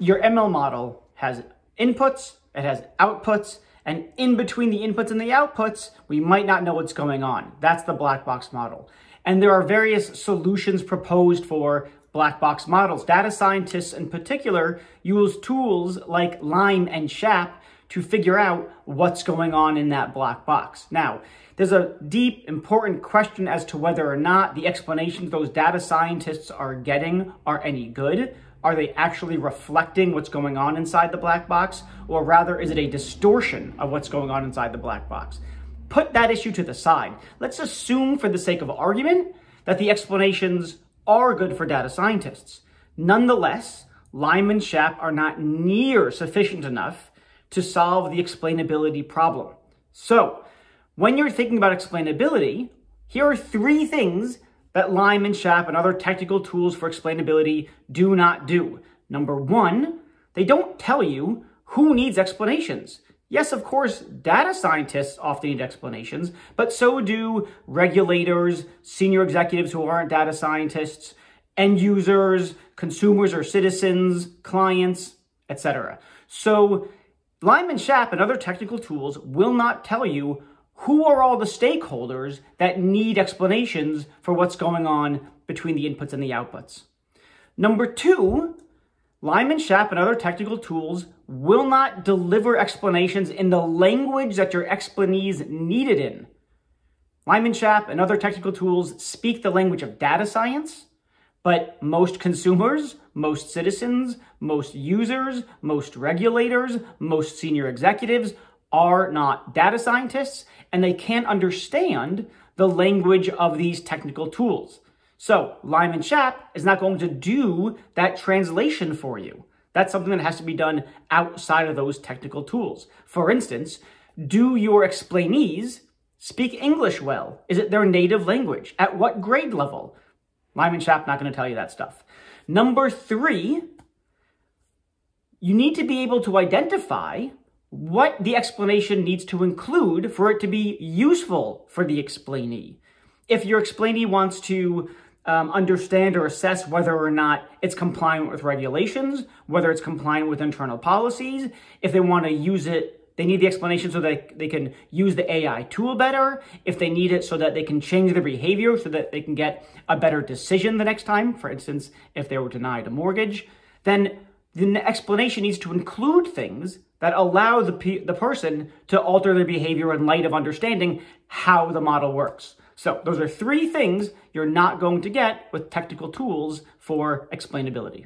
Your ML model has inputs, it has outputs, and in between the inputs and the outputs, we might not know what's going on. That's the black box model. And there are various solutions proposed for black box models. Data scientists in particular use tools like LIME and SHAP to figure out what's going on in that black box. Now, there's a deep, important question as to whether or not the explanations those data scientists are getting are any good. Are they actually reflecting what's going on inside the black box? Or rather, is it a distortion of what's going on inside the black box? Put that issue to the side. Let's assume, for the sake of argument, that the explanations are good for data scientists. Nonetheless, LIME and SHAP are not near sufficient enough to solve the explainability problem. So, when you're thinking about explainability, here are 3 things that LIME and SHAP and other technical tools for explainability do not do. Number 1, they don't tell you who needs explanations. Yes, of course, data scientists often need explanations, but so do regulators, senior executives who aren't data scientists, end users, consumers or citizens, clients, etc. So LIME and SHAP and other technical tools will not tell you who are all the stakeholders that need explanations for what's going on between the inputs and the outputs. Number 2, LIME and SHAP and other technical tools will not deliver explanations in the language that your explanees need it in. LIME and SHAP and other technical tools speak the language of data science, but most consumers, most citizens, most users, most regulators, most senior executives are not data scientists, and they can't understand the language of these technical tools. So LIME and SHAP is not going to do that translation for you. That's something that has to be done outside of those technical tools. For instance, do your explainees speak English well? Is it their native language? At what grade level? LIME and SHAP not going to tell you that stuff. Number 3, you need to be able to identify what the explanation needs to include for it to be useful for the explainee. If your explainee wants to understand or assess whether or not it's compliant with regulations, whether it's compliant with internal policies, if they want to use it, they need the explanation so that they can use the AI tool better, if they need it so that they can change their behavior so that they can get a better decision the next time, for instance, if they were denied a mortgage, then the explanation needs to include things that allow the person to alter their behavior in light of understanding how the model works. So those are 3 things you're not going to get with technical tools for explainability.